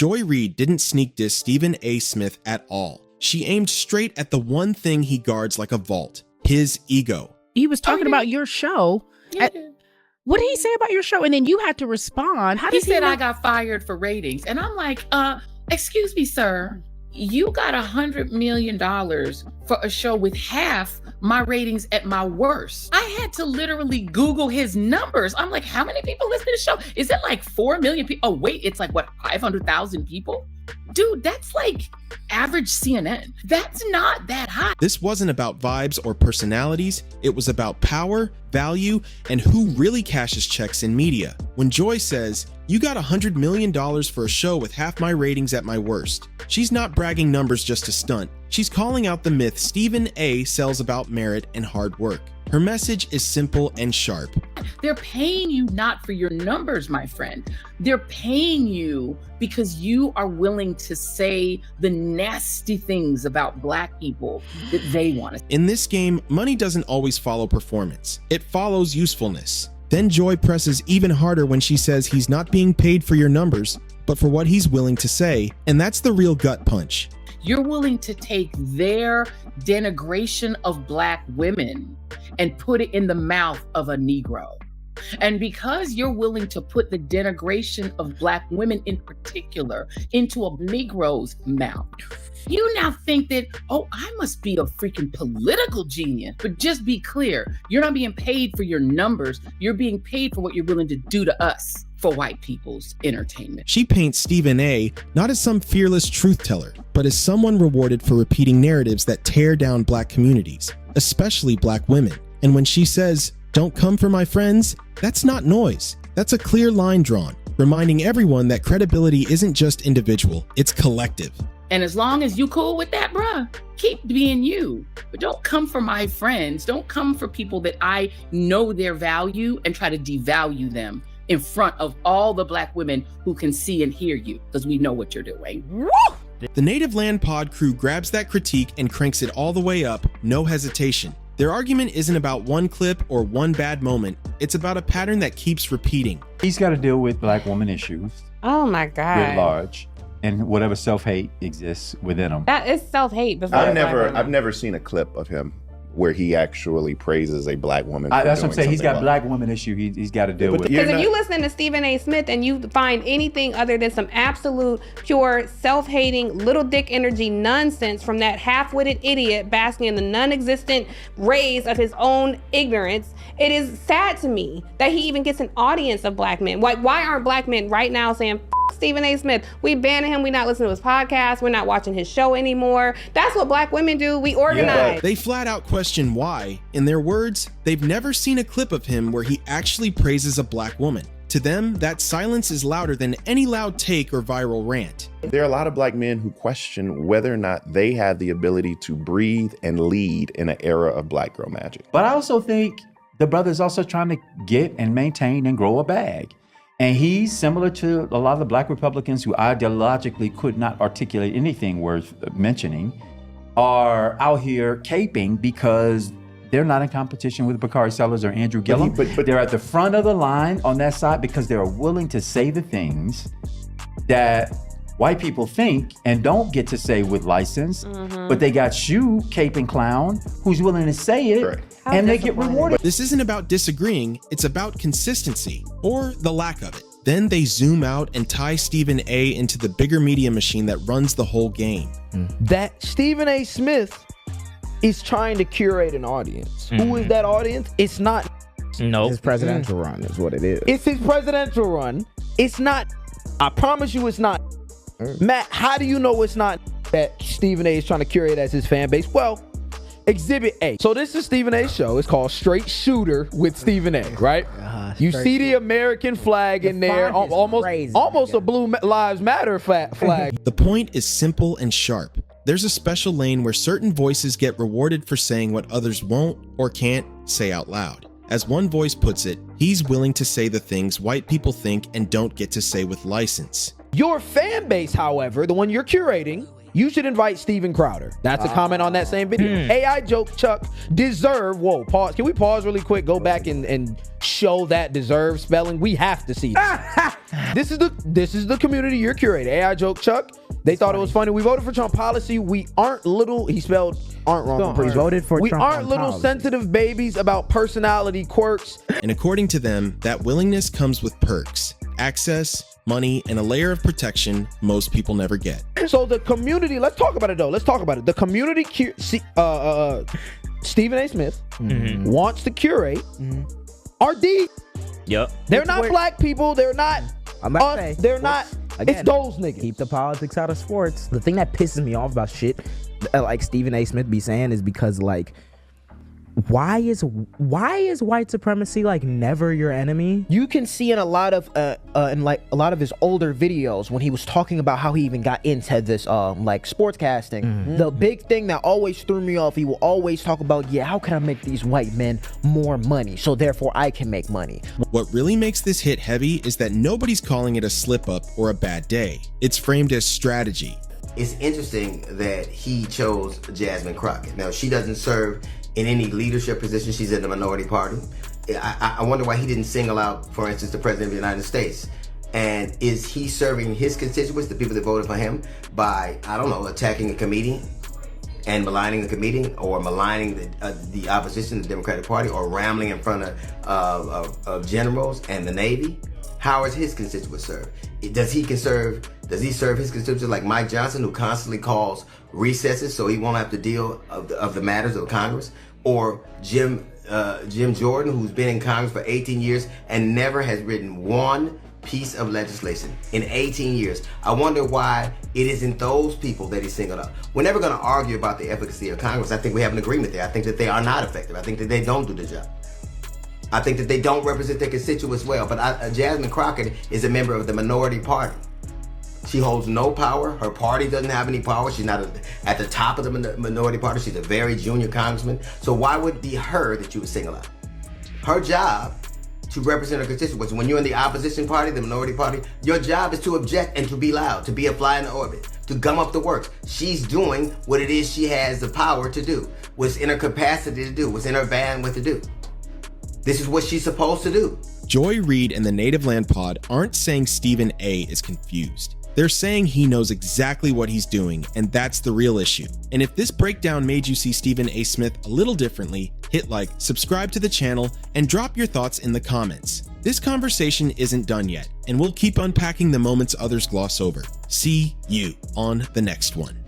Joy Reid didn't sneak diss Stephen A. Smith at all. She aimed straight at the one thing he guards like a vault, his ego. He was talking about your show. What did he say about your show? And then you had to respond. He said I got fired for ratings. And I'm like, excuse me, sir. You got $100 million for a show with half my ratings at my worst. I had to literally Google his numbers. I'm like, how many people listen to the show? Is it like 4 million people? Oh, wait, it's like, what, 500,000 people? Dude, that's like average CNN. That's not that high. This wasn't about vibes or personalities. It was about power, value, and who really cashes checks in media. When Joy says, you got $100 million for a show with half my ratings at my worst, she's not bragging numbers just to stunt. She's calling out the myth Stephen A. sells about merit and hard work. Her message is simple and sharp. They're paying you not for your numbers, my friend. They're paying you because you are willing to say the nasty things about Black people that they want to. In this game, money doesn't always follow performance. It follows usefulness. Then Joy presses even harder when she says he's not being paid for your numbers, but for what he's willing to say, and that's the real gut punch. You're willing to take their denigration of Black women and put it in the mouth of a Negro. And because you're willing to put the denigration of Black women in particular into a Negro's mouth, you now think that, oh, I must be a freaking political genius. But just be clear, you're not being paid for your numbers. You're being paid for what you're willing to do to us for white people's entertainment. She paints Stephen A. not as some fearless truth teller, but as someone rewarded for repeating narratives that tear down Black communities, especially Black women. And when she says, don't come for my friends, that's not noise. That's a clear line drawn, reminding everyone that credibility isn't just individual, it's collective. And as long as you cool with that, bruh, keep being you. But don't come for my friends. Don't come for people that I know their value and try to devalue them in front of all the Black women who can see and hear you, because we know what you're doing. Woo! The Native Land Pod crew grabs that critique and cranks it all the way up, no hesitation. Their argument isn't about one clip or one bad moment. It's about a pattern that keeps repeating. He's got to deal with Black woman issues. Oh my God. Writ large. And whatever self-hate exists within him. That is self-hate. I've never seen a clip of him where he actually praises a Black woman. That's what I'm saying. He's got Black woman issue he's got to deal with. Because if you listen to Stephen A. Smith and you find anything other than some absolute pure self-hating little dick energy nonsense from that half-witted idiot basking in the non-existent rays of his own ignorance, it is sad to me that he even gets an audience of Black men. Why aren't Black men right now saying, Stephen A. Smith, we banning him, we not listening to his podcast, we're not watching his show anymore? That's what Black women do. We organize. Yeah. They flat out question why. In their words, they've never seen a clip of him where he actually praises a Black woman. To them, that silence is louder than any loud take or viral rant. There are a lot of Black men who question whether or not they have the ability to breathe and lead in an era of Black girl magic. But I also think the brother's also trying to get and maintain and grow a bag. And he's similar to a lot of the Black Republicans who ideologically could not articulate anything worth mentioning, are out here caping because they're not in competition with Bakari Sellers or Andrew Gillum. But they're at the front of the line on that side because they're willing to say the things that white people think and don't get to say with license, but they got you, Cape and Clown, who's willing to say it. Right. And they get rewarded. This isn't about disagreeing, it's about consistency, or the lack of it. Then they zoom out and tie Stephen A. into the bigger media machine that runs the whole game. That Stephen A. Smith is trying to curate an audience. Who is that audience? It's not his presidential run is what it is. It's his presidential run. It's not, I promise you it's not. Matt, how do you know it's not that Stephen A. is trying to curate as his fan base? Well, Exhibit A. So this is Stephen A.'s show. It's called Straight Shooter with Stephen A., right? You see the American flag in there, almost a Blue Lives Matter flag. The point is simple and sharp. There's a special lane where certain voices get rewarded for saying what others won't or can't say out loud. As one voice puts it, he's willing to say the things white people think and don't get to say with license. Your fan base, however, the one you're curating, You should invite Steven Crowder. That's a comment on that same video. AI joke Chuck deserve. Whoa, pause. Can we pause really quick? Go back and show that deserve spelling. We have to see this. This is the community you're curating. AI joke Chuck. They thought it was funny. We voted for Trump policy. We aren't little. He spelled aren't wrong. We voted for we Trump aren't little policy. sensitive babies about personality quirks. And according to them, that willingness comes with perks, access, money, and a layer of protection most people never get. So the community, let's talk about it though. Let's talk about it. The community, Stephen A. Smith wants to curate RD. Yep. They're not black people. They're not I'm about to us. say, They're not. again, It's those niggas. Keep the politics out of sports. The thing that pisses me off about shit, like Stephen A. Smith be saying, is because like, why is white supremacy like never your enemy? You can see in a lot of in like a lot of his older videos when he was talking about how he even got into this like sportscasting. The big thing that always threw me off, he will always talk about, yeah, how can I make these white men more money so therefore I can make money. What really makes this hit heavy is that nobody's calling it a slip up or a bad day. It's framed as strategy. It's interesting that he chose Jasmine Crockett. Now, she doesn't serve in any leadership position. She's in the minority party. I wonder why he didn't single out, for instance, the president of the United States. And is he serving his constituents, the people that voted for him, by, I don't know, attacking a comedian and maligning the comedian, or maligning the opposition, the Democratic Party, or rambling in front of generals and the Navy? How is his constituents served? Does he serve his constituents like Mike Johnson, who constantly calls recesses so he won't have to deal of the matters of Congress? Or Jim Jordan, who's been in Congress for 18 years and never has written one piece of legislation in 18 years. I wonder why it isn't those people that he singled out. We're never going to argue about the efficacy of Congress. I think we have an agreement there. I think that they are not effective. I think that they don't do the job. I think that they don't represent their constituents well. But Jasmine Crockett is a member of the minority party. She holds no power. Her party doesn't have any power. She's not at the top of the minority party. She's a very junior congressman. So why would it be her that you would single out? Her job to represent her constituents. When you're in the opposition party, the minority party, your job is to object and to be loud, to be a fly in the orbit, to gum up the works. She's doing what it is she has the power to do, what's in her capacity to do, what's in her bandwidth to do. This is what she's supposed to do. Joy Reid and the Native Land Pod aren't saying Stephen A. is confused. They're saying he knows exactly what he's doing, and that's the real issue. And if this breakdown made you see Stephen A. Smith a little differently, hit like, subscribe to the channel, and drop your thoughts in the comments. This conversation isn't done yet, and we'll keep unpacking the moments others gloss over. See you on the next one.